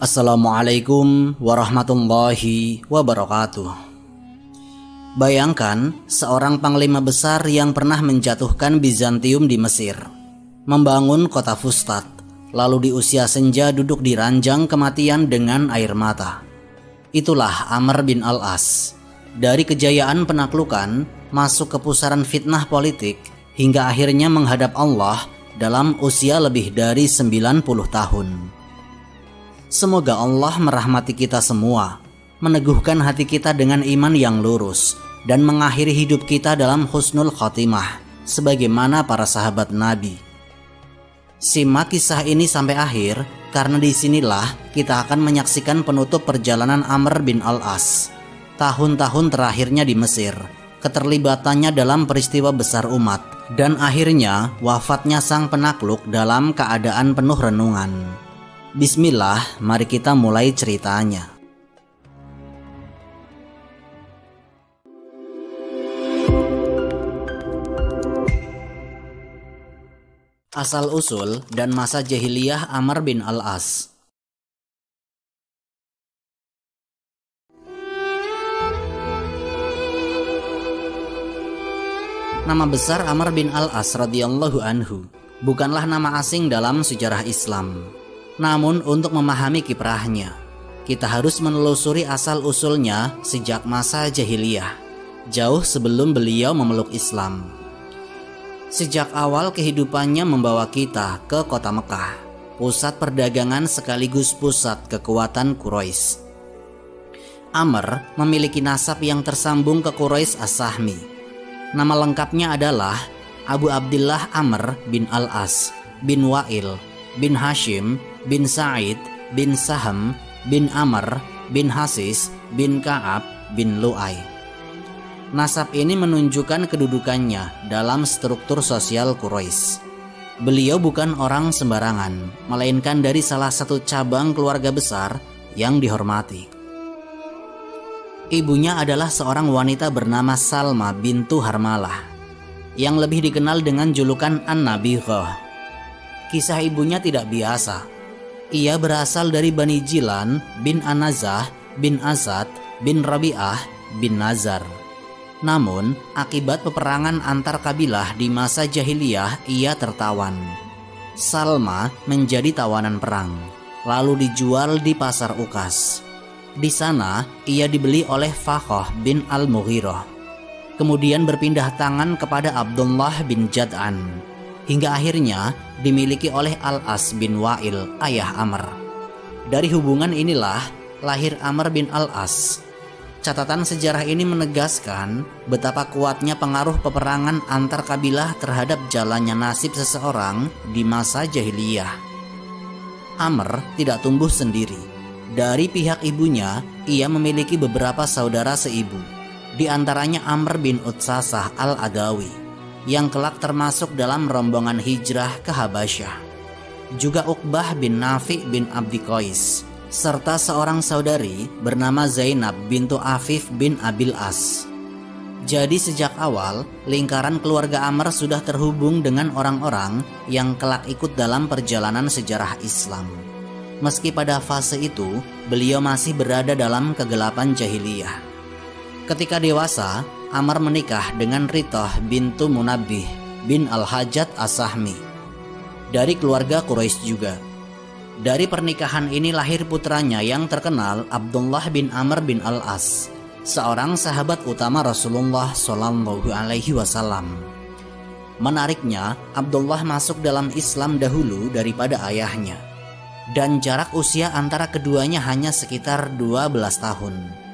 Assalamualaikum warahmatullahi wabarakatuh. Bayangkan seorang panglima besar yang pernah menjatuhkan Bizantium di Mesir, membangun kota Fustat, lalu di usia senja duduk di ranjang kematian dengan air mata. Itulah Amr bin Al-As. Dari kejayaan penaklukan masuk ke pusaran fitnah politik hingga akhirnya menghadap Allah dalam usia lebih dari 90 tahun. Semoga Allah merahmati kita semua, meneguhkan hati kita dengan iman yang lurus, dan mengakhiri hidup kita dalam husnul khotimah, sebagaimana para sahabat Nabi. Simak kisah ini sampai akhir, karena disinilah kita akan menyaksikan penutup perjalanan Amr bin Al-As. Tahun-tahun terakhirnya di Mesir, keterlibatannya dalam peristiwa besar umat, dan akhirnya wafatnya sang penakluk dalam keadaan penuh renungan. Bismillah, mari kita mulai ceritanya. Asal-usul dan masa jahiliyah Amr bin Al-As. Nama besar Amr bin Al-As radhiyallahu anhu bukanlah nama asing dalam sejarah Islam. Namun untuk memahami kiprahnya, kita harus menelusuri asal-usulnya sejak masa jahiliyah, jauh sebelum beliau memeluk Islam. Sejak awal kehidupannya membawa kita ke kota Mekah, pusat perdagangan sekaligus pusat kekuatan Quraisy. Amr memiliki nasab yang tersambung ke Quraisy As-Sahmi. Nama lengkapnya adalah Abu Abdillah Amr bin Al-As bin Wa'il bin Hashim bin Sa'id bin Saham bin Amr bin Hasis bin Ka'ab bin Lu'ay. Nasab ini menunjukkan kedudukannya dalam struktur sosial Quraisy. Beliau bukan orang sembarangan, melainkan dari salah satu cabang keluarga besar yang dihormati. Ibunya adalah seorang wanita bernama Salma bintu Harmalah, yang lebih dikenal dengan julukan An-Nabighah. Kisah ibunya tidak biasa. Ia berasal dari Bani Jilan bin An-Nazah bin Asad bin Rabi'ah bin Nazar. Namun, akibat peperangan antar kabilah di masa jahiliyah, ia tertawan. Salma menjadi tawanan perang, lalu dijual di pasar Ukas. Di sana, ia dibeli oleh Fakhoh bin Al-Mughirah. Kemudian berpindah tangan kepada Abdullah bin Jad'an, hingga akhirnya dimiliki oleh Al-As bin Wa'il, ayah Amr. Dari hubungan inilah lahir Amr bin Al-As. Catatan sejarah ini menegaskan betapa kuatnya pengaruh peperangan antar kabilah terhadap jalannya nasib seseorang di masa jahiliyah. Amr tidak tumbuh sendiri. Dari pihak ibunya, ia memiliki beberapa saudara seibu, di antaranya Amr bin Utsasah al-Adawi, yang kelak termasuk dalam rombongan hijrah ke Habasyah. Juga Uqbah bin Nafi bin Abdi Qais, serta seorang saudari bernama Zainab bintu Afif bin Abil As. Jadi sejak awal, lingkaran keluarga Amr sudah terhubung dengan orang-orang yang kelak ikut dalam perjalanan sejarah Islam. Meski pada fase itu, beliau masih berada dalam kegelapan jahiliyah. Ketika dewasa, Amr menikah dengan Ritoh bintu Munabbih bin Al-Hajjat As-Sahmi, dari keluarga Quraisy juga. Dari pernikahan ini lahir putranya yang terkenal, Abdullah bin Amr bin Al-As, seorang sahabat utama Rasulullah Shallallahu Alaihi Wasallam. Menariknya, Abdullah masuk dalam Islam dahulu daripada ayahnya, dan jarak usia antara keduanya hanya sekitar 12 tahun.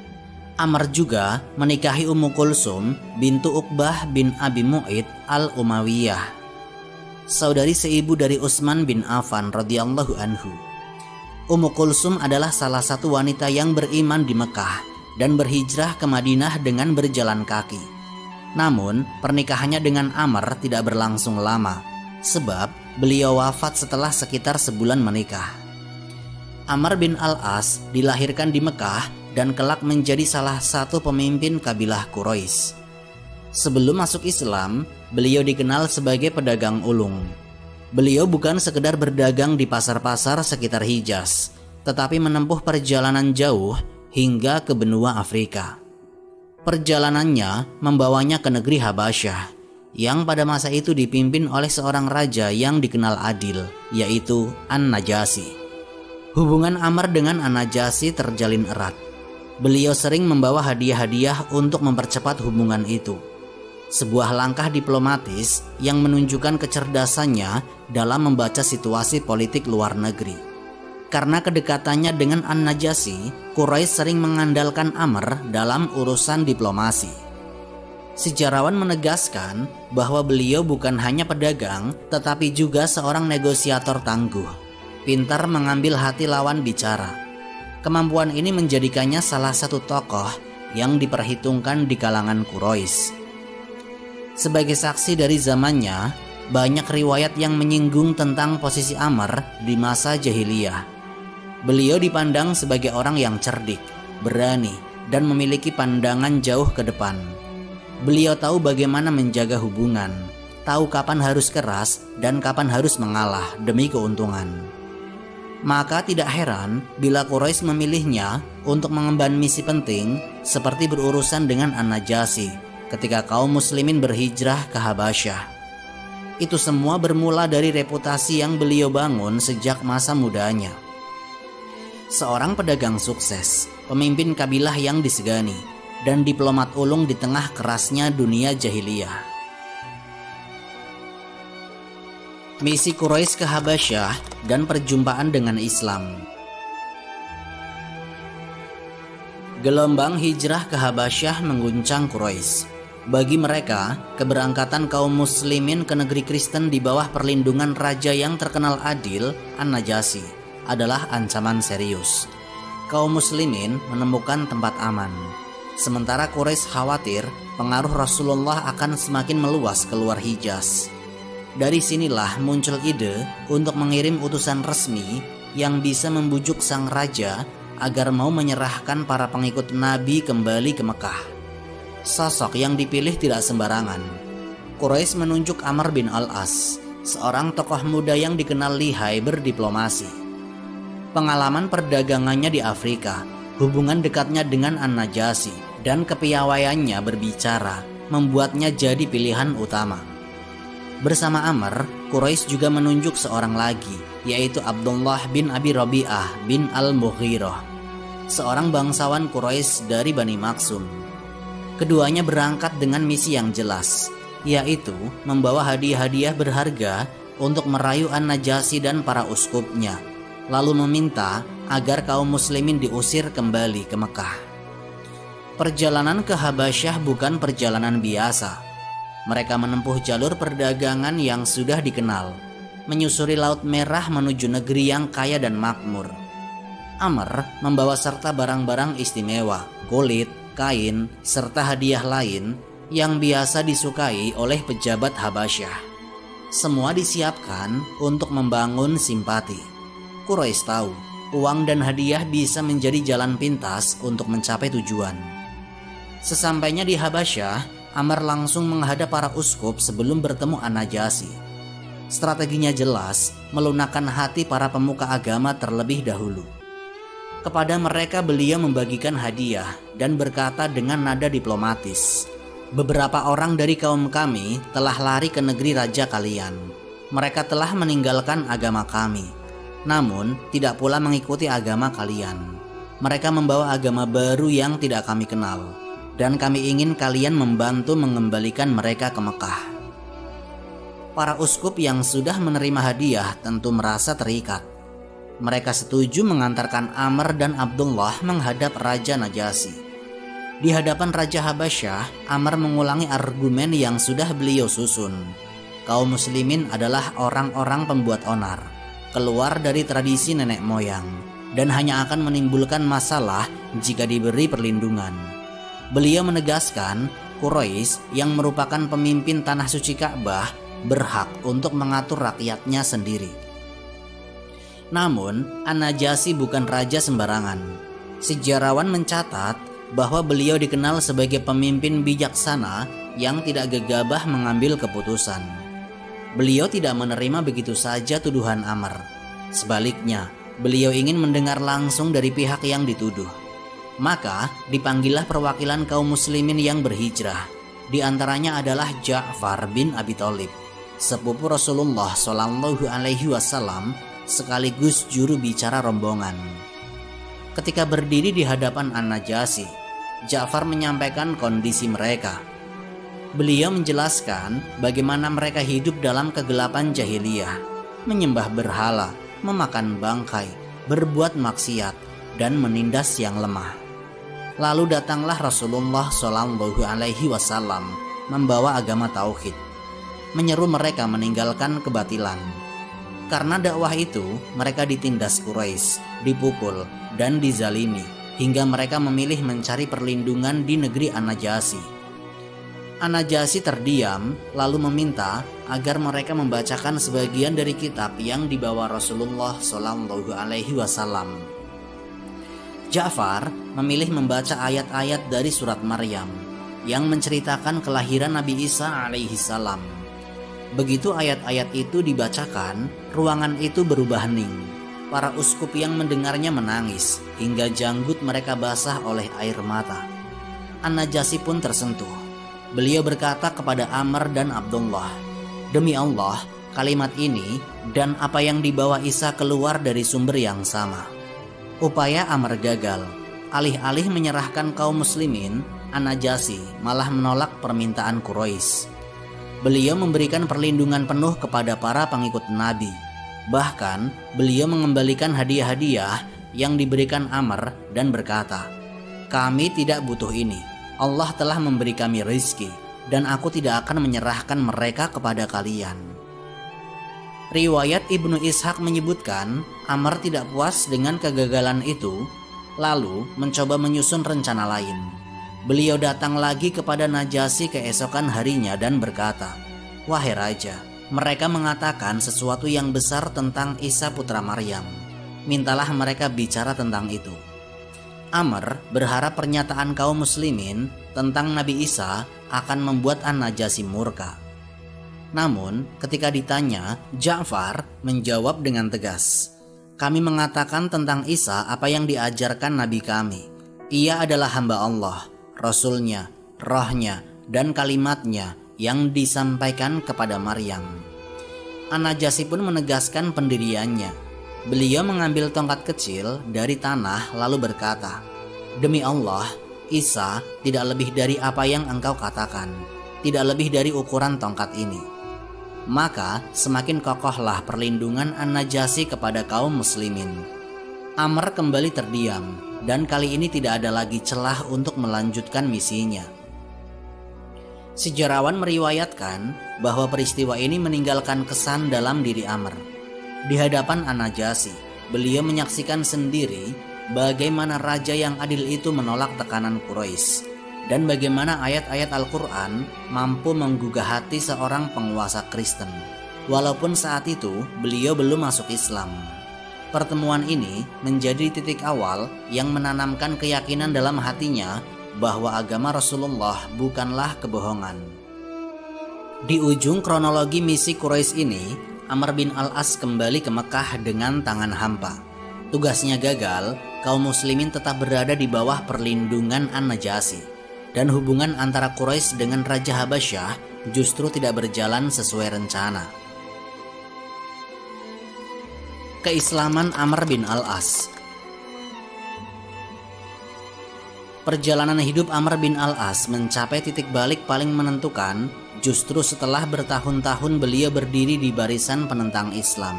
Amr juga menikahi Ummu Kulsum bintu Uqbah bin Abi Mu'id al-Umayyah, saudari seibu dari Utsman bin Affan radhiyallahu anhu. Ummu Kulsum adalah salah satu wanita yang beriman di Mekah dan berhijrah ke Madinah dengan berjalan kaki. Namun, pernikahannya dengan Amr tidak berlangsung lama, sebab beliau wafat setelah sekitar sebulan menikah. Amr bin Al-As dilahirkan di Mekah dan kelak menjadi salah satu pemimpin kabilah Quraisy. Sebelum masuk Islam, beliau dikenal sebagai pedagang ulung. Beliau bukan sekedar berdagang di pasar-pasar sekitar Hijaz, tetapi menempuh perjalanan jauh hingga ke benua Afrika. Perjalanannya membawanya ke negeri Habasyah, yang pada masa itu dipimpin oleh seorang raja yang dikenal adil, yaitu An-Najasyi. Hubungan Amr dengan An-Najasyi terjalin erat. Beliau sering membawa hadiah-hadiah untuk mempercepat hubungan itu. Sebuah langkah diplomatis yang menunjukkan kecerdasannya dalam membaca situasi politik luar negeri. Karena kedekatannya dengan An-Najasyi, Quraisy sering mengandalkan Amr dalam urusan diplomasi. Sejarawan menegaskan bahwa beliau bukan hanya pedagang, tetapi juga seorang negosiator tangguh, pintar mengambil hati lawan bicara. Kemampuan ini menjadikannya salah satu tokoh yang diperhitungkan di kalangan Quraisy. Sebagai saksi dari zamannya, banyak riwayat yang menyinggung tentang posisi Amr di masa jahiliyah. Beliau dipandang sebagai orang yang cerdik, berani, dan memiliki pandangan jauh ke depan. Beliau tahu bagaimana menjaga hubungan, tahu kapan harus keras dan kapan harus mengalah demi keuntungan. Maka tidak heran bila Quraisy memilihnya untuk mengemban misi penting seperti berurusan dengan An-Najasyi ketika kaum muslimin berhijrah ke Habasyah. Itu semua bermula dari reputasi yang beliau bangun sejak masa mudanya. Seorang pedagang sukses, pemimpin kabilah yang disegani, dan diplomat ulung di tengah kerasnya dunia jahiliyah. Misi Quraisy ke Habasyah dan perjumpaan dengan Islam. Gelombang hijrah ke Habasyah mengguncang Quraisy. Bagi mereka, keberangkatan kaum muslimin ke negeri Kristen di bawah perlindungan raja yang terkenal adil, An-Najasyi, adalah ancaman serius. Kaum muslimin menemukan tempat aman. Sementara Quraisy khawatir pengaruh Rasulullah akan semakin meluas keluar Hijaz. Dari sinilah muncul ide untuk mengirim utusan resmi yang bisa membujuk sang raja agar mau menyerahkan para pengikut Nabi kembali ke Mekah. Sosok yang dipilih tidak sembarangan. Quraisy menunjuk Amr bin Al-As, seorang tokoh muda yang dikenal lihai berdiplomasi. Pengalaman perdagangannya di Afrika, hubungan dekatnya dengan An-Najasyi, dan kepiawaiannya berbicara membuatnya jadi pilihan utama. Bersama Amr, Quraisy juga menunjuk seorang lagi, yaitu Abdullah bin Abi Rabi'ah bin Al-Mughirah, seorang bangsawan Quraisy dari Bani Maksum. Keduanya berangkat dengan misi yang jelas, yaitu membawa hadiah-hadiah berharga untuk merayu An-Najasyi dan para uskupnya, lalu meminta agar kaum muslimin diusir kembali ke Mekah. Perjalanan ke Habasyah bukan perjalanan biasa. Mereka menempuh jalur perdagangan yang sudah dikenal, menyusuri Laut Merah menuju negeri yang kaya dan makmur. Amr membawa serta barang-barang istimewa, kulit, kain, serta hadiah lain yang biasa disukai oleh pejabat Habasyah. Semua disiapkan untuk membangun simpati. Quraisy tahu, uang dan hadiah bisa menjadi jalan pintas untuk mencapai tujuan. Sesampainya di Habasyah, Amr langsung menghadap para uskup sebelum bertemu An-Najasyi. Strateginya jelas, melunakkan hati para pemuka agama terlebih dahulu. Kepada mereka beliau membagikan hadiah dan berkata dengan nada diplomatis, "Beberapa orang dari kaum kami telah lari ke negeri raja kalian. Mereka telah meninggalkan agama kami, namun tidak pula mengikuti agama kalian. Mereka membawa agama baru yang tidak kami kenal, dan kami ingin kalian membantu mengembalikan mereka ke Mekah." Para uskup yang sudah menerima hadiah tentu merasa terikat. Mereka setuju mengantarkan Amr dan Abdullah menghadap Raja Najasyi. Di hadapan Raja Habasyah, Amr mengulangi argumen yang sudah beliau susun. Kaum muslimin adalah orang-orang pembuat onar, keluar dari tradisi nenek moyang, dan hanya akan menimbulkan masalah jika diberi perlindungan. Beliau menegaskan Quraisy yang merupakan pemimpin tanah suci Ka'bah berhak untuk mengatur rakyatnya sendiri. Namun, An-Najasyi bukan raja sembarangan. Sejarawan mencatat bahwa beliau dikenal sebagai pemimpin bijaksana yang tidak gegabah mengambil keputusan. Beliau tidak menerima begitu saja tuduhan Amr. Sebaliknya, Beliau ingin mendengar langsung dari pihak yang dituduh. Maka dipanggillah perwakilan kaum muslimin yang berhijrah. Di antaranya adalah Ja'far bin Abi Thalib, sepupu Rasulullah Shallallahu Alaihi Wasallam sekaligus juru bicara rombongan. Ketika berdiri di hadapan An-Najasyi, Ja'far menyampaikan kondisi mereka. Beliau menjelaskan bagaimana mereka hidup dalam kegelapan jahiliyah, menyembah berhala, memakan bangkai, berbuat maksiat, dan menindas yang lemah. Lalu datanglah Rasulullah Shallallahu Alaihi Wasallam membawa agama tauhid, menyeru mereka meninggalkan kebatilan. Karena dakwah itu, mereka ditindas Quraisy, dipukul, dan dizalimi, hingga mereka memilih mencari perlindungan di negeri An-Najasyi. An-Najasyi terdiam lalu meminta agar mereka membacakan sebagian dari kitab yang dibawa Rasulullah Shallallahu Alaihi Wasallam. Ja'far memilih membaca ayat-ayat dari surat Maryam yang menceritakan kelahiran Nabi Isa alaihi salam. Begitu ayat-ayat itu dibacakan, ruangan itu berubah hening. Para uskup yang mendengarnya menangis hingga janggut mereka basah oleh air mata. An-Najasyi pun tersentuh. Beliau berkata kepada Amr dan Abdullah, "Demi Allah, kalimat ini dan apa yang dibawa Isa keluar dari sumber yang sama." Upaya Amr gagal. Alih-alih menyerahkan kaum muslimin, An-Najasyi malah menolak permintaan Quraisy. Beliau memberikan perlindungan penuh kepada para pengikut Nabi. Bahkan beliau mengembalikan hadiah-hadiah yang diberikan Amr dan berkata, "Kami tidak butuh ini. Allah telah memberi kami rizki dan aku tidak akan menyerahkan mereka kepada kalian." Riwayat Ibnu Ishaq menyebutkan Amr tidak puas dengan kegagalan itu, lalu mencoba menyusun rencana lain. Beliau datang lagi kepada Najasyi keesokan harinya dan berkata, "Wahai raja, mereka mengatakan sesuatu yang besar tentang Isa putra Maryam. Mintalah mereka bicara tentang itu." Amr berharap pernyataan kaum muslimin tentang Nabi Isa akan membuat An-Najasyi murka. Namun ketika ditanya, Ja'far menjawab dengan tegas, "Kami mengatakan tentang Isa apa yang diajarkan Nabi kami. Ia adalah hamba Allah, Rasulnya, rohnya, dan kalimatnya yang disampaikan kepada Maryam." An-Najasyi pun menegaskan pendiriannya. Beliau mengambil tongkat kecil dari tanah lalu berkata, "Demi Allah, Isa tidak lebih dari apa yang engkau katakan, tidak lebih dari ukuran tongkat ini." Maka semakin kokohlah perlindungan An-Najasyi kepada kaum muslimin. Amr kembali terdiam dan kali ini tidak ada lagi celah untuk melanjutkan misinya. Sejarawan meriwayatkan bahwa peristiwa ini meninggalkan kesan dalam diri Amr. Di hadapan An-Najasyi, beliau menyaksikan sendiri bagaimana raja yang adil itu menolak tekanan Quraisy dan bagaimana ayat-ayat Al-Quran mampu menggugah hati seorang penguasa Kristen, walaupun saat itu beliau belum masuk Islam. Pertemuan ini menjadi titik awal yang menanamkan keyakinan dalam hatinya bahwa agama Rasulullah bukanlah kebohongan. Di ujung kronologi misi Quraisy ini, Amr bin Al-As kembali ke Mekah dengan tangan hampa. Tugasnya gagal, kaum muslimin tetap berada di bawah perlindungan An-Najasyi. Dan hubungan antara Quraisy dengan Raja Habasyah justru tidak berjalan sesuai rencana. Keislaman Amr bin Al-As. Perjalanan hidup Amr bin Al-As mencapai titik balik paling menentukan justru setelah bertahun-tahun beliau berdiri di barisan penentang Islam.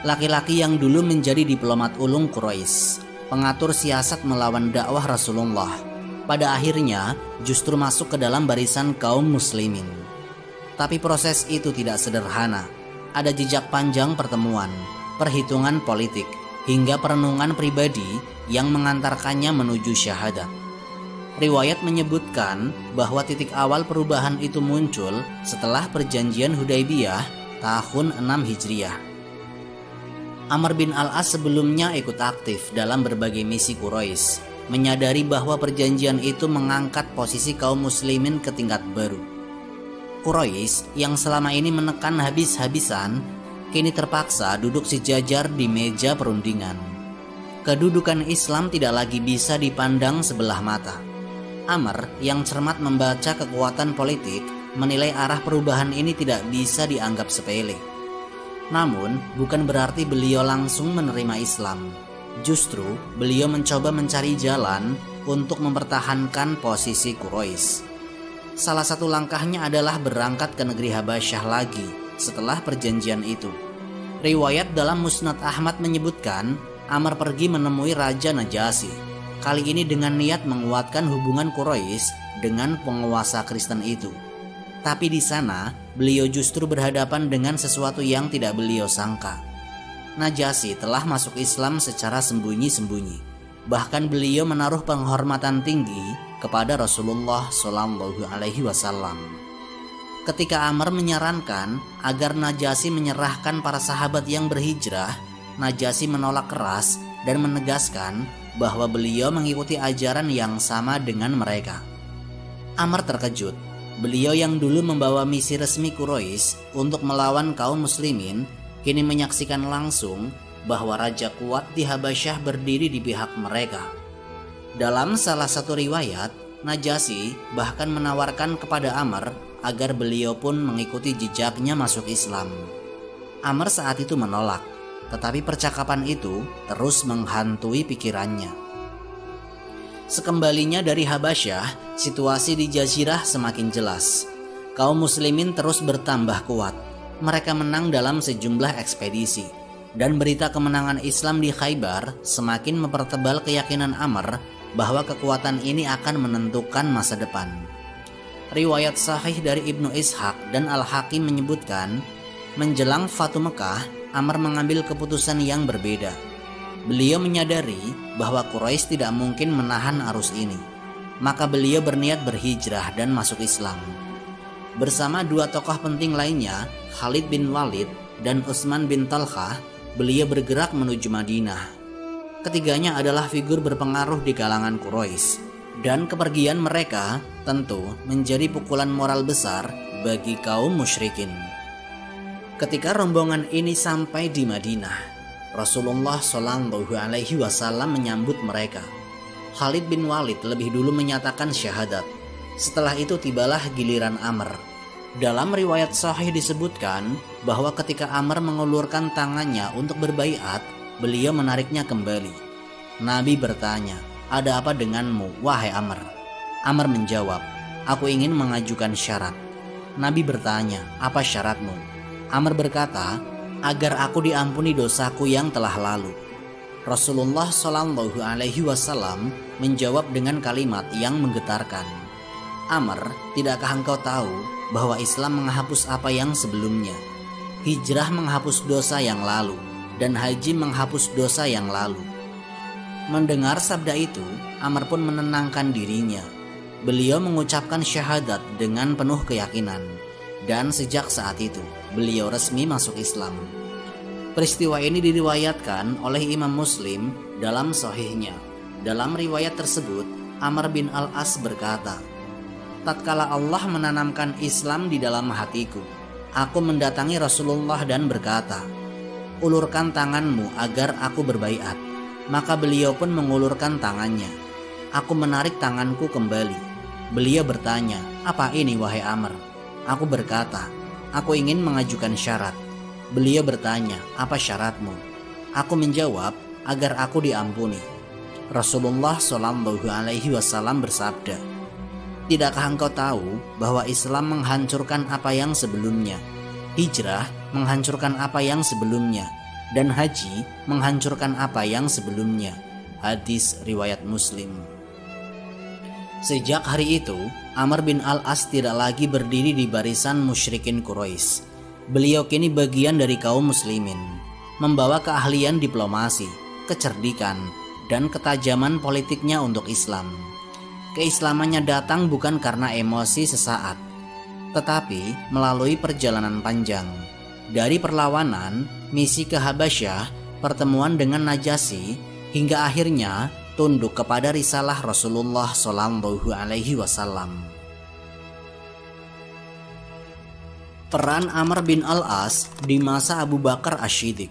Laki-laki yang dulu menjadi diplomat ulung Quraisy, pengatur siasat melawan dakwah Rasulullah, pada akhirnya justru masuk ke dalam barisan kaum muslimin. Tapi proses itu tidak sederhana. Ada jejak panjang pertemuan, perhitungan politik, hingga perenungan pribadi yang mengantarkannya menuju syahadat. Riwayat menyebutkan bahwa titik awal perubahan itu muncul setelah perjanjian Hudaybiyah tahun 6 Hijriah. Amr bin Al-As sebelumnya ikut aktif dalam berbagai misi Quraisy, menyadari bahwa perjanjian itu mengangkat posisi kaum muslimin ke tingkat baru. Quraisy yang selama ini menekan habis-habisan kini terpaksa duduk sejajar di meja perundingan. Kedudukan Islam tidak lagi bisa dipandang sebelah mata. Amr yang cermat membaca kekuatan politik menilai arah perubahan ini tidak bisa dianggap sepele. Namun, bukan berarti beliau langsung menerima Islam. Justru, beliau mencoba mencari jalan untuk mempertahankan posisi Quraisy. Salah satu langkahnya adalah berangkat ke negeri Habasyah lagi setelah perjanjian itu. Riwayat dalam Musnad Ahmad menyebutkan, Amr pergi menemui Raja Najasyi. Kali ini dengan niat menguatkan hubungan Quraisy dengan penguasa Kristen itu. Tapi di sana, beliau justru berhadapan dengan sesuatu yang tidak beliau sangka. Najasyi telah masuk Islam secara sembunyi-sembunyi. Bahkan beliau menaruh penghormatan tinggi kepada Rasulullah SAW. Ketika Amr menyarankan agar Najasyi menyerahkan para sahabat yang berhijrah, Najasyi menolak keras dan menegaskan bahwa beliau mengikuti ajaran yang sama dengan mereka. Amr terkejut. Beliau yang dulu membawa misi resmi Quraisy untuk melawan kaum muslimin, kini menyaksikan langsung bahwa raja kuat di Habasyah berdiri di pihak mereka. Dalam salah satu riwayat, Najasyi bahkan menawarkan kepada Amr agar beliau pun mengikuti jejaknya masuk Islam. Amr saat itu menolak, tetapi percakapan itu terus menghantui pikirannya. Sekembalinya dari Habasyah, situasi di Jazirah semakin jelas. Kaum muslimin terus bertambah kuat. Mereka menang dalam sejumlah ekspedisi. Dan berita kemenangan Islam di Khaybar semakin mempertebal keyakinan Amr bahwa kekuatan ini akan menentukan masa depan. Riwayat sahih dari Ibnu Ishaq dan Al-Hakim menyebutkan, menjelang Fatu Mekah, Amr mengambil keputusan yang berbeda. Beliau menyadari bahwa Quraisy tidak mungkin menahan arus ini. Maka beliau berniat berhijrah dan masuk Islam. Bersama dua tokoh penting lainnya, Khalid bin Walid dan Utsman bin Talhah, beliau bergerak menuju Madinah. Ketiganya adalah figur berpengaruh di kalangan Quraisy, dan kepergian mereka tentu menjadi pukulan moral besar bagi kaum musyrikin. Ketika rombongan ini sampai di Madinah, Rasulullah SAW menyambut mereka. Khalid bin Walid lebih dulu menyatakan syahadat. Setelah itu tibalah giliran Amr. Dalam riwayat sahih disebutkan bahwa ketika Amr mengulurkan tangannya untuk berbaiat, beliau menariknya kembali. Nabi bertanya, "Ada apa denganmu, wahai Amr?" Amr menjawab, "Aku ingin mengajukan syarat." Nabi bertanya, "Apa syaratmu?" Amr berkata, "Agar aku diampuni dosaku yang telah lalu." Rasulullah SAW menjawab dengan kalimat yang menggetarkan, "Amr, tidakkah engkau tahu bahwa Islam menghapus apa yang sebelumnya? Hijrah menghapus dosa yang lalu, dan haji menghapus dosa yang lalu." Mendengar sabda itu, Amr pun menenangkan dirinya. Beliau mengucapkan syahadat dengan penuh keyakinan, dan sejak saat itu beliau resmi masuk Islam. Peristiwa ini diriwayatkan oleh Imam Muslim dalam Sahihnya. Dalam riwayat tersebut, Amr bin Al-As berkata, "Tatkala Allah menanamkan Islam di dalam hatiku, aku mendatangi Rasulullah dan berkata, 'Ulurkan tanganmu agar aku berbaiat.' Maka beliau pun mengulurkan tangannya. Aku menarik tanganku kembali. Beliau bertanya, 'Apa ini wahai Amr?' Aku berkata, 'Aku ingin mengajukan syarat.' Beliau bertanya, 'Apa syaratmu?' Aku menjawab, 'Agar aku diampuni.' Rasulullah SAW bersabda, 'Tidakkah engkau tahu bahwa Islam menghancurkan apa yang sebelumnya, hijrah menghancurkan apa yang sebelumnya, dan haji menghancurkan apa yang sebelumnya?' Hadis riwayat Muslim. Sejak hari itu, Amr bin Al-As tidak lagi berdiri di barisan musyrikin Quraisy. Beliau kini bagian dari kaum muslimin, membawa keahlian diplomasi, kecerdikan, dan ketajaman politiknya untuk Islam. Keislamannya datang bukan karena emosi sesaat, tetapi melalui perjalanan panjang. Dari perlawanan, misi ke Habasyah, pertemuan dengan Najasyi, hingga akhirnya tunduk kepada risalah Rasulullah SAW. Peran Amr bin al-As di masa Abu Bakar Asy-Syiddiq.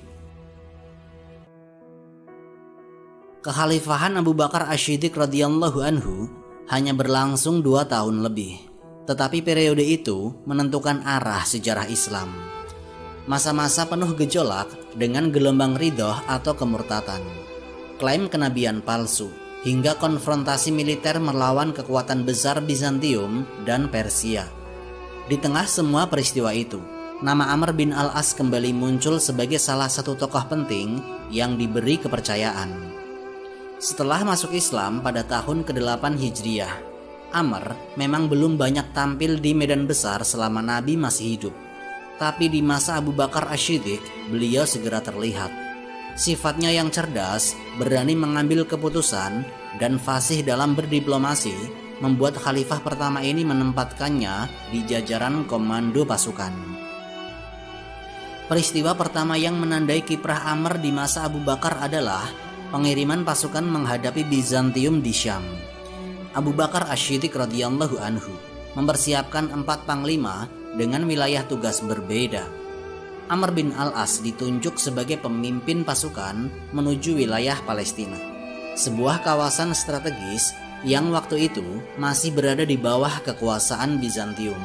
Kekhalifahan Abu Bakar Asy-Syiddiq radhiyallahu anhu hanya berlangsung 2 tahun lebih, tetapi periode itu menentukan arah sejarah Islam. Masa-masa penuh gejolak dengan gelombang ridho atau kemurtatan, klaim kenabian palsu, hingga konfrontasi militer melawan kekuatan besar Bizantium dan Persia. Di tengah semua peristiwa itu, nama Amr bin al-As kembali muncul sebagai salah satu tokoh penting yang diberi kepercayaan. Setelah masuk Islam pada tahun ke-8 Hijriah, Amr memang belum banyak tampil di medan besar selama Nabi masih hidup. Tapi di masa Abu Bakar Asy-Syiddiq, beliau segera terlihat. Sifatnya yang cerdas, berani mengambil keputusan, dan fasih dalam berdiplomasi membuat khalifah pertama ini menempatkannya di jajaran komando pasukan. Peristiwa pertama yang menandai kiprah Amr di masa Abu Bakar adalah pengiriman pasukan menghadapi Bizantium di Syam. Abu Bakar Asy-Syiddiq radhiyallahu anhu mempersiapkan 4 panglima dengan wilayah tugas berbeda. Amr bin al-As ditunjuk sebagai pemimpin pasukan menuju wilayah Palestina, sebuah kawasan strategis yang waktu itu masih berada di bawah kekuasaan Bizantium.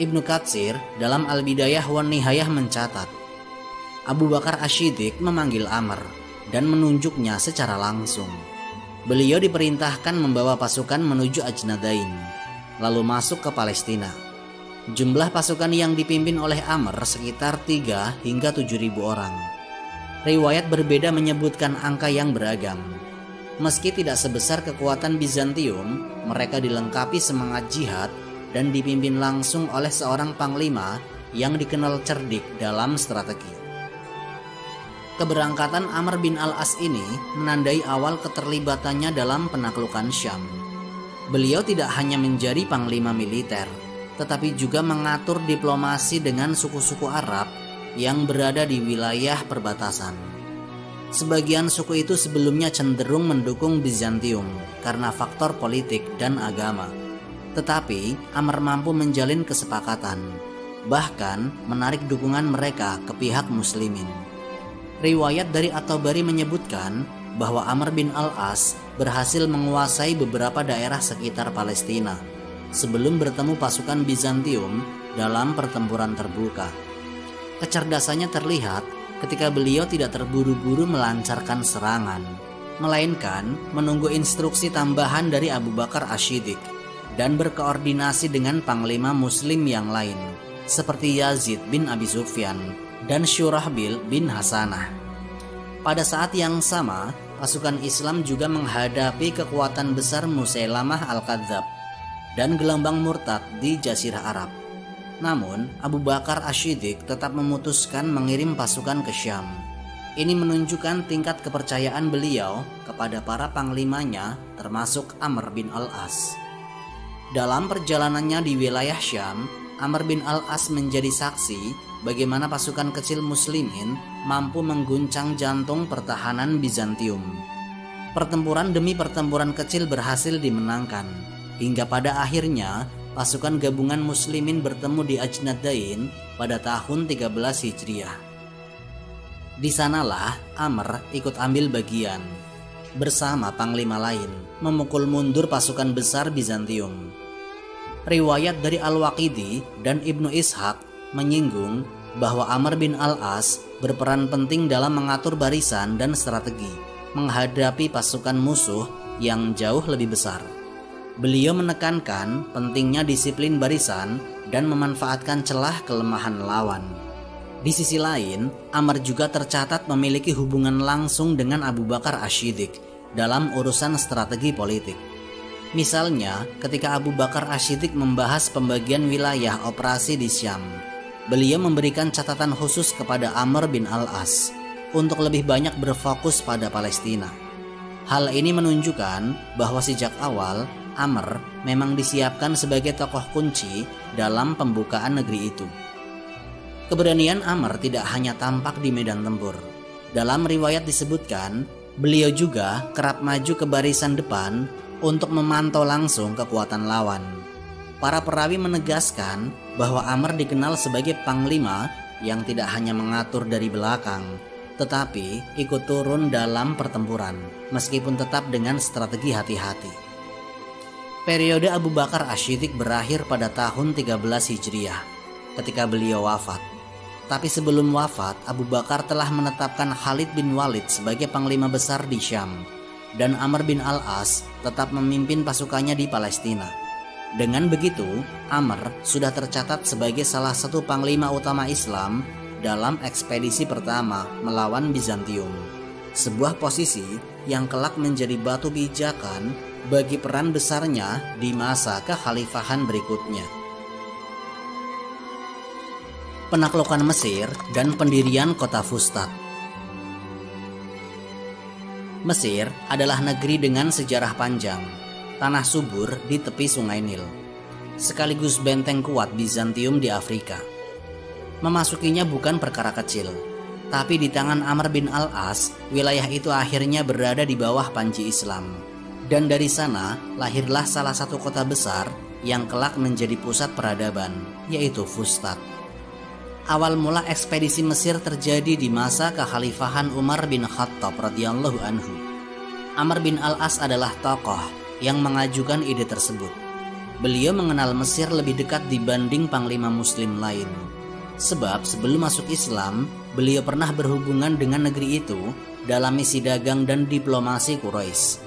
Ibnu Katsir dalam Al-Bidayah wan Nihayah mencatat, Abu Bakar Asy-Syiddiq memanggil Amr dan menunjuknya secara langsung. Beliau diperintahkan membawa pasukan menuju Ajnadain, lalu masuk ke Palestina. Jumlah pasukan yang dipimpin oleh Amr sekitar 3 hingga 7.000 orang. Riwayat berbeda menyebutkan angka yang beragam. Meski tidak sebesar kekuatan Bizantium, mereka dilengkapi semangat jihad dan dipimpin langsung oleh seorang panglima yang dikenal cerdik dalam strategi. Keberangkatan Amr bin al-As ini menandai awal keterlibatannya dalam penaklukan Syam. Beliau tidak hanya menjadi panglima militer, tetapi juga mengatur diplomasi dengan suku-suku Arab yang berada di wilayah perbatasan. Sebagian suku itu sebelumnya cenderung mendukung Bizantium karena faktor politik dan agama. Tetapi Amr mampu menjalin kesepakatan, bahkan menarik dukungan mereka ke pihak muslimin. Riwayat dari At-Tabari menyebutkan bahwa Amr bin al-As berhasil menguasai beberapa daerah sekitar Palestina sebelum bertemu pasukan Bizantium dalam pertempuran terbuka. Kecerdasannya terlihat ketika beliau tidak terburu-buru melancarkan serangan, melainkan menunggu instruksi tambahan dari Abu Bakar Asy-Syiddiq dan berkoordinasi dengan panglima muslim yang lain seperti Yazid bin Abi Sufyan dan Syurahbil bin Hasanah. Pada saat yang sama, pasukan Islam juga menghadapi kekuatan besar Musailamah al-Kadzab dan gelombang murtad di Jazirah Arab. Namun, Abu Bakar Asy-Syiddiq tetap memutuskan mengirim pasukan ke Syam. Ini menunjukkan tingkat kepercayaan beliau kepada para panglimanya, termasuk Amr bin al-As. Dalam perjalanannya di wilayah Syam, Amr bin al-As menjadi saksi bagaimana pasukan kecil muslimin mampu mengguncang jantung pertahanan Bizantium. Pertempuran demi pertempuran kecil berhasil dimenangkan, hingga pada akhirnya pasukan gabungan muslimin bertemu di Ajnadain pada tahun 13 Hijriah. Di sanalah Amr ikut ambil bagian bersama panglima lain memukul mundur pasukan besar Bizantium. Riwayat dari Al-Waqidi dan Ibnu Ishaq menyinggung bahwa Amr bin al-As berperan penting dalam mengatur barisan dan strategi menghadapi pasukan musuh yang jauh lebih besar. Beliau menekankan pentingnya disiplin barisan dan memanfaatkan celah kelemahan lawan. Di sisi lain, Amr juga tercatat memiliki hubungan langsung dengan Abu Bakar Asy-Syiddiq dalam urusan strategi politik. Misalnya, ketika Abu Bakar Asy-Syiddiq membahas pembagian wilayah operasi di Syam, beliau memberikan catatan khusus kepada Amr bin al-As untuk lebih banyak berfokus pada Palestina. Hal ini menunjukkan bahwa sejak awal Amr memang disiapkan sebagai tokoh kunci dalam pembukaan negeri itu. Keberanian Amr tidak hanya tampak di medan tempur. Dalam riwayat disebutkan, beliau juga kerap maju ke barisan depan untuk memantau langsung kekuatan lawan. Para perawi menegaskan bahwa Amr dikenal sebagai panglima yang tidak hanya mengatur dari belakang, tetapi ikut turun dalam pertempuran, meskipun tetap dengan strategi hati-hati. Periode Abu Bakar Asy-Syiddiq berakhir pada tahun 13 Hijriah, ketika beliau wafat. Tapi sebelum wafat, Abu Bakar telah menetapkan Khalid bin Walid sebagai panglima besar di Syam, dan Amr bin Al-As tetap memimpin pasukannya di Palestina. Dengan begitu, Amr sudah tercatat sebagai salah satu panglima utama Islam dalam ekspedisi pertama melawan Bizantium, sebuah posisi yang kelak menjadi batu pijakan bagi peran besarnya di masa kekhalifahan berikutnya. Penaklukan Mesir dan pendirian kota Fustat. Mesir adalah negeri dengan sejarah panjang, tanah subur di tepi Sungai Nil, sekaligus benteng kuat Bizantium di Afrika. Memasukinya bukan perkara kecil, tapi di tangan Amr bin Al-As, wilayah itu akhirnya berada di bawah panji Islam. Dan dari sana lahirlah salah satu kota besar yang kelak menjadi pusat peradaban, yaitu Fustat. Awal mula ekspedisi Mesir terjadi di masa kekhalifahan Umar bin Khattab radhiyallahu anhu. Amr bin Al-As adalah tokoh yang mengajukan ide tersebut. Beliau mengenal Mesir lebih dekat dibanding panglima muslim lain. Sebab sebelum masuk Islam, beliau pernah berhubungan dengan negeri itu dalam misi dagang dan diplomasi Quraisy.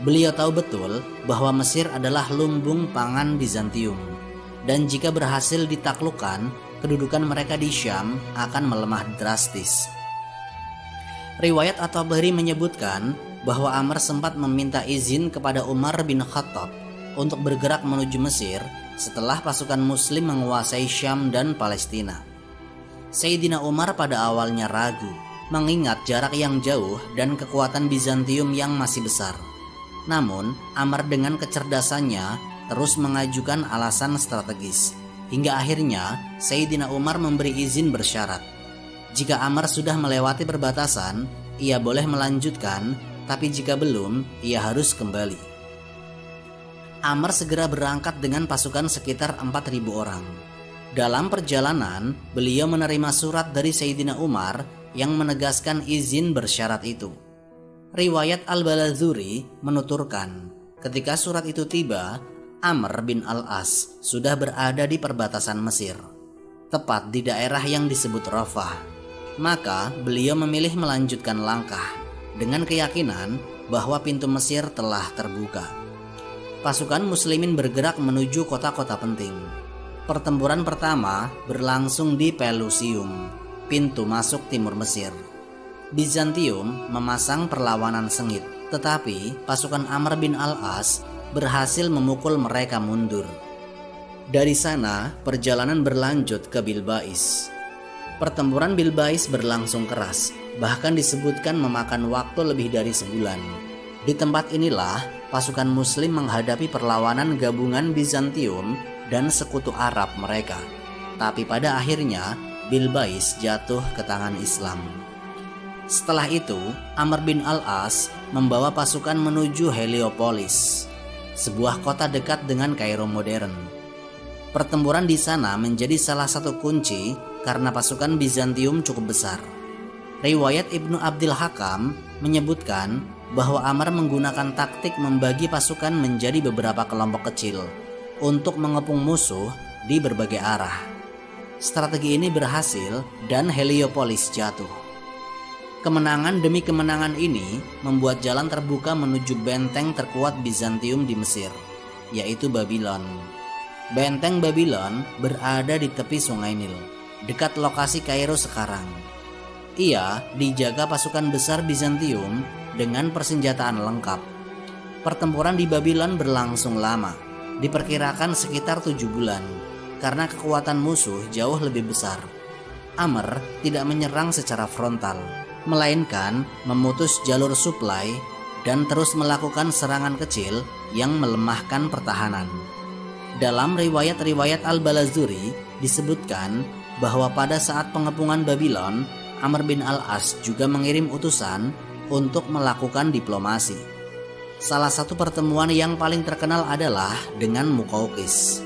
Beliau tahu betul bahwa Mesir adalah lumbung pangan Bizantium, dan jika berhasil ditaklukkan, kedudukan mereka di Syam akan melemah drastis. Riwayat At-Tabari menyebutkan bahwa Amr sempat meminta izin kepada Umar bin Khattab untuk bergerak menuju Mesir setelah pasukan muslim menguasai Syam dan Palestina. Sayyidina Umar pada awalnya ragu, mengingat jarak yang jauh dan kekuatan Bizantium yang masih besar. Namun, Amr dengan kecerdasannya terus mengajukan alasan strategis, hingga akhirnya Sayyidina Umar memberi izin bersyarat. Jika Amr sudah melewati perbatasan, ia boleh melanjutkan, tapi jika belum, ia harus kembali. Amr segera berangkat dengan pasukan sekitar 4.000 orang. Dalam perjalanan, beliau menerima surat dari Sayyidina Umar yang menegaskan izin bersyarat itu. Riwayat Al-Balazuri menuturkan, ketika surat itu tiba, Amr bin Al-As sudah berada di perbatasan Mesir, tepat di daerah yang disebut Rafah. Maka beliau memilih melanjutkan langkah dengan keyakinan bahwa pintu Mesir telah terbuka. Pasukan muslimin bergerak menuju kota-kota penting. Pertempuran pertama berlangsung di Pelusium, pintu masuk timur Mesir. Bizantium memasang perlawanan sengit, tetapi pasukan Amr bin Al-As berhasil memukul mereka mundur. Dari sana, perjalanan berlanjut ke Bilbais. Pertempuran Bilbais berlangsung keras, bahkan disebutkan memakan waktu lebih dari sebulan. Di tempat inilah pasukan muslim menghadapi perlawanan gabungan Bizantium dan sekutu Arab mereka. Tapi pada akhirnya Bilbais jatuh ke tangan Islam. Setelah itu, Amr bin Al-As membawa pasukan menuju Heliopolis, sebuah kota dekat dengan Kairo modern. Pertempuran di sana menjadi salah satu kunci karena pasukan Bizantium cukup besar. Riwayat Ibnu Abdil Hakam menyebutkan bahwa Amr menggunakan taktik membagi pasukan menjadi beberapa kelompok kecil untuk mengepung musuh di berbagai arah. Strategi ini berhasil dan Heliopolis jatuh. Kemenangan demi kemenangan ini membuat jalan terbuka menuju benteng terkuat Bizantium di Mesir, yaitu Babylon. Benteng Babylon berada di tepi Sungai Nil, dekat lokasi Kairo sekarang. Ia dijaga pasukan besar Bizantium dengan persenjataan lengkap. Pertempuran di Babylon berlangsung lama, diperkirakan sekitar 7 bulan, karena kekuatan musuh jauh lebih besar. Amr tidak menyerang secara frontal, melainkan memutus jalur suplai dan terus melakukan serangan kecil yang melemahkan pertahanan. Dalam riwayat-riwayat Al-Balazuri disebutkan bahwa pada saat pengepungan Babylon, Amr bin Al-As juga mengirim utusan untuk melakukan diplomasi. Salah satu pertemuan yang paling terkenal adalah dengan Muqawqis.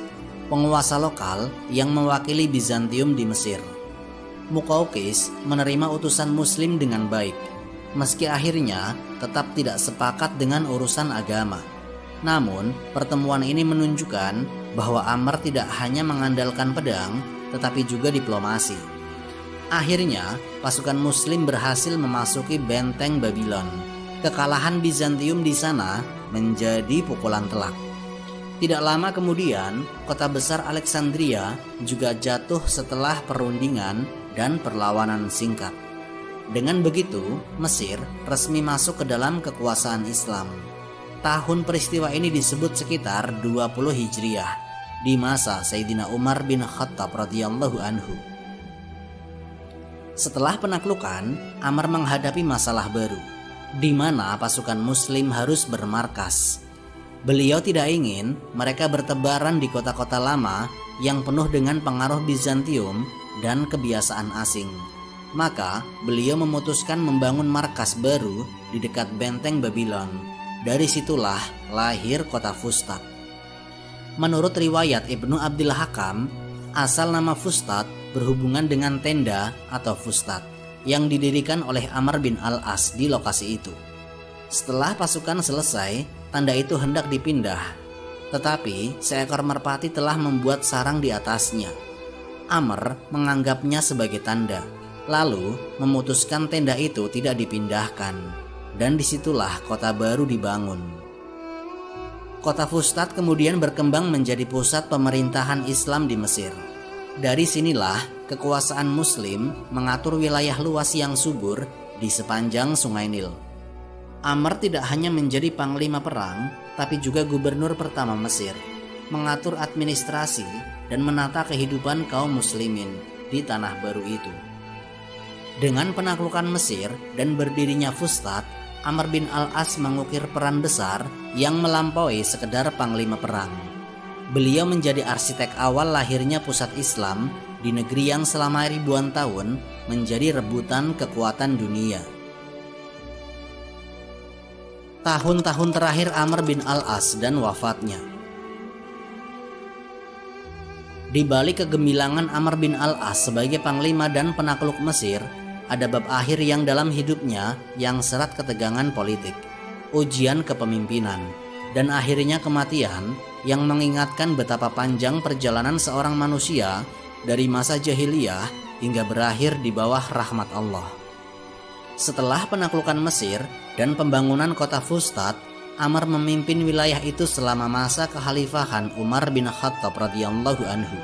penguasa lokal yang mewakili Bizantium di Mesir. Muqawqis menerima utusan Muslim dengan baik, meski akhirnya tetap tidak sepakat dengan urusan agama. Namun, pertemuan ini menunjukkan bahwa Amr tidak hanya mengandalkan pedang, tetapi juga diplomasi. Akhirnya, pasukan Muslim berhasil memasuki benteng Babylon. Kekalahan Bizantium di sana menjadi pukulan telak. Tidak lama kemudian, kota besar Alexandria juga jatuh setelah perundingan dan perlawanan singkat. Dengan begitu, Mesir resmi masuk ke dalam kekuasaan Islam. Tahun peristiwa ini disebut sekitar 20 Hijriah, di masa Sayyidina Umar bin Khattab radhiyallahu anhu. Setelah penaklukan, Amr menghadapi masalah baru, di mana pasukan Muslim harus bermarkas. Beliau tidak ingin mereka bertebaran di kota-kota lama yang penuh dengan pengaruh Bizantium dan kebiasaan asing. Maka beliau memutuskan membangun markas baru di dekat benteng Babylon. Dari situlah lahir kota Fustat. Menurut riwayat Ibnu Abdil Hakam, asal nama Fustat berhubungan dengan tenda atau Fustat yang didirikan oleh Amr bin Al-As di lokasi itu. Setelah pasukan selesai, tanda itu hendak dipindah, tetapi seekor merpati telah membuat sarang di atasnya. Amr menganggapnya sebagai tanda, lalu memutuskan tenda itu tidak dipindahkan, dan disitulah kota baru dibangun. Kota Fustat kemudian berkembang menjadi pusat pemerintahan Islam di Mesir. Dari sinilah kekuasaan Muslim mengatur wilayah luas yang subur di sepanjang Sungai Nil. Amr tidak hanya menjadi panglima perang, tapi juga gubernur pertama Mesir, mengatur administrasi dan menata kehidupan kaum muslimin di tanah baru itu. Dengan penaklukan Mesir dan berdirinya Fustat, Amr bin Al-As mengukir peran besar yang melampaui sekedar panglima perang. Beliau menjadi arsitek awal lahirnya pusat Islam di negeri yang selama ribuan tahun menjadi rebutan kekuatan dunia. Tahun-tahun terakhir Amr bin Al-As dan wafatnya. Di balik kegemilangan Amr bin Al-As sebagai panglima dan penakluk Mesir, ada bab akhir yang dalam hidupnya yang serat ketegangan politik, ujian kepemimpinan, dan akhirnya kematian yang mengingatkan betapa panjang perjalanan seorang manusia dari masa jahiliyah hingga berakhir di bawah rahmat Allah. Setelah penaklukan Mesir dan pembangunan kota Fustat, Amr memimpin wilayah itu selama masa kekhalifahan Umar bin Khattab radhiyallahu anhu.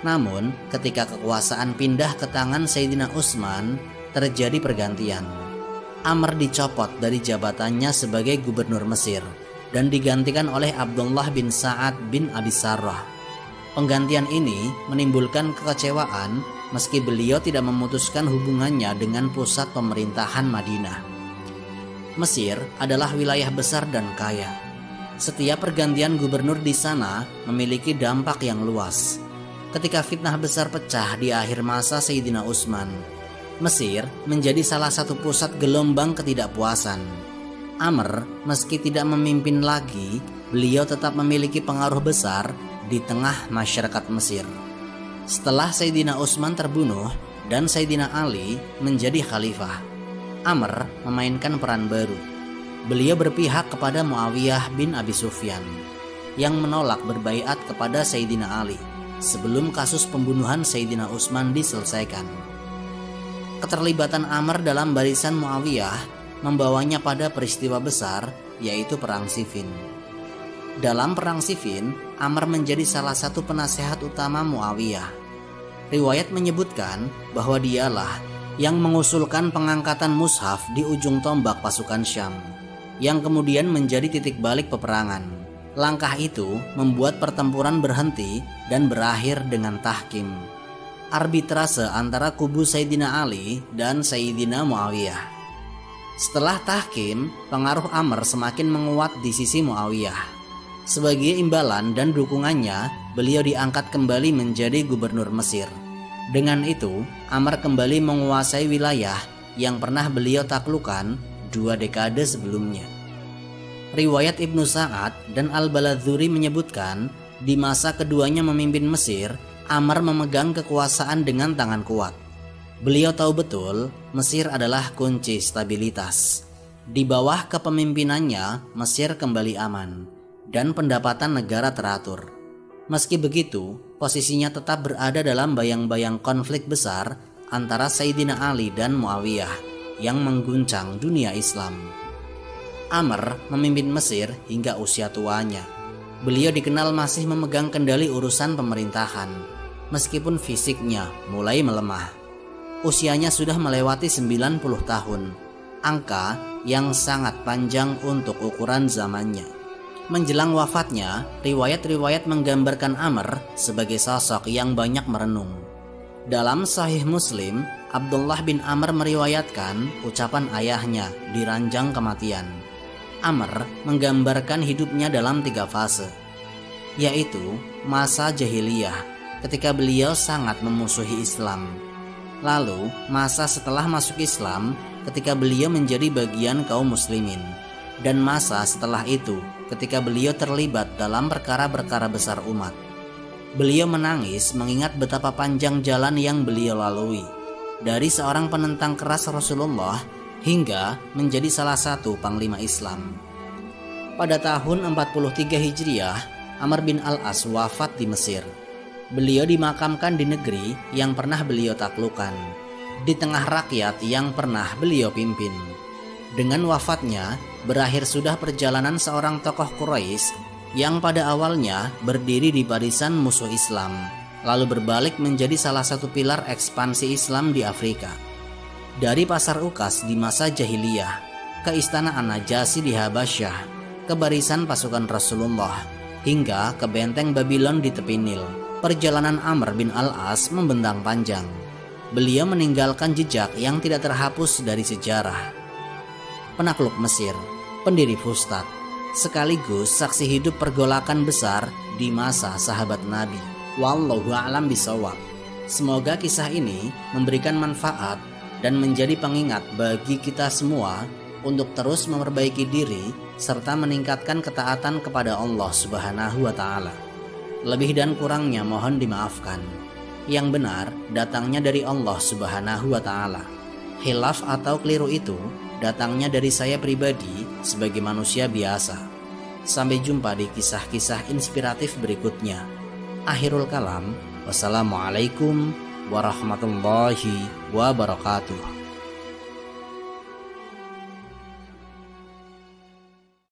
Namun, ketika kekuasaan pindah ke tangan Sayyidina Utsman, terjadi pergantian. Amr dicopot dari jabatannya sebagai gubernur Mesir dan digantikan oleh Abdullah bin Sa'ad bin Abi Sarrah. Penggantian ini menimbulkan kekecewaan meski beliau tidak memutuskan hubungannya dengan pusat pemerintahan Madinah. Mesir adalah wilayah besar dan kaya. Setiap pergantian gubernur di sana memiliki dampak yang luas. Ketika fitnah besar pecah di akhir masa Sayyidina Utsman, Mesir menjadi salah satu pusat gelombang ketidakpuasan. Amr meski tidak memimpin lagi, beliau tetap memiliki pengaruh besar di tengah masyarakat Mesir. Setelah Sayyidina Utsman terbunuh dan Sayyidina Ali menjadi khalifah, Amr memainkan peran baru. Beliau berpihak kepada Muawiyah bin Abi Sufyan yang menolak berbaiat kepada Sayyidina Ali sebelum kasus pembunuhan Sayyidina Utsman diselesaikan. Keterlibatan Amr dalam barisan Muawiyah membawanya pada peristiwa besar, yaitu Perang Siffin. Dalam Perang Siffin, Amr menjadi salah satu penasehat utama Muawiyah. Riwayat menyebutkan bahwa dialah yang mengusulkan pengangkatan mushaf di ujung tombak pasukan Syam, yang kemudian menjadi titik balik peperangan. Langkah itu membuat pertempuran berhenti dan berakhir dengan tahkim, arbitrase antara kubu Sayyidina Ali dan Sayyidina Muawiyah. Setelah tahkim, pengaruh Amr semakin menguat di sisi Muawiyah. Sebagai imbalan dan dukungannya, beliau diangkat kembali menjadi gubernur Mesir. Dengan itu, Amr kembali menguasai wilayah yang pernah beliau taklukan 2 dekade sebelumnya. Riwayat Ibnu Sa'ad dan Al-Baladzuri menyebutkan Di masa keduanya memimpin Mesir, Amr memegang kekuasaan dengan tangan kuat. Beliau tahu betul Mesir adalah kunci stabilitas. Di bawah kepemimpinannya, Mesir kembali aman dan pendapatan negara teratur. Meski begitu, posisinya tetap berada dalam bayang-bayang konflik besar antara Sayyidina Ali dan Muawiyah yang mengguncang dunia Islam. Amr memimpin Mesir hingga usia tuanya. Beliau dikenal masih memegang kendali urusan pemerintahan, meskipun fisiknya mulai melemah. Usianya sudah melewati 90 tahun, angka yang sangat panjang untuk ukuran zamannya. Menjelang wafatnya, riwayat-riwayat menggambarkan Amr sebagai sosok yang banyak merenung. Dalam Sahih Muslim, Abdullah bin Amr meriwayatkan ucapan ayahnya di ranjang kematian. Amr menggambarkan hidupnya dalam 3 fase, yaitu masa jahiliyah ketika beliau sangat memusuhi Islam, lalu masa setelah masuk Islam ketika beliau menjadi bagian kaum muslimin, dan masa setelah itu ketika beliau terlibat dalam perkara-perkara besar umat. Beliau menangis mengingat betapa panjang jalan yang beliau lalui, dari seorang penentang keras Rasulullah hingga menjadi salah satu panglima Islam. Pada tahun 43 Hijriah, Amr bin Al-As wafat di Mesir. Beliau dimakamkan di negeri yang pernah beliau taklukkan, di tengah rakyat yang pernah beliau pimpin. Dengan wafatnya, berakhir sudah perjalanan seorang tokoh Quraisy yang pada awalnya berdiri di barisan musuh Islam, lalu berbalik menjadi salah satu pilar ekspansi Islam di Afrika. Dari pasar Ukas di masa jahiliyah, ke istana An-Najasyi di Habasyah, ke barisan pasukan Rasulullah, hingga ke benteng Babylon di tepi Nil, perjalanan Amr bin Al-As membentang panjang. Beliau meninggalkan jejak yang tidak terhapus dari sejarah. Penakluk Mesir, pendiri Fustat, sekaligus saksi hidup pergolakan besar di masa sahabat Nabi. Wallahu a'lam bishawab. Semoga kisah ini memberikan manfaat dan menjadi pengingat bagi kita semua untuk terus memperbaiki diri serta meningkatkan ketaatan kepada Allah Subhanahu wa Ta'ala. Lebih dan kurangnya mohon dimaafkan. Yang benar datangnya dari Allah Subhanahu wa Ta'ala. Khilaf atau keliru itu datangnya dari saya pribadi sebagai manusia biasa. Sampai jumpa di kisah-kisah inspiratif berikutnya. Akhirul kalam, wassalamualaikum warahmatullahi wabarakatuh.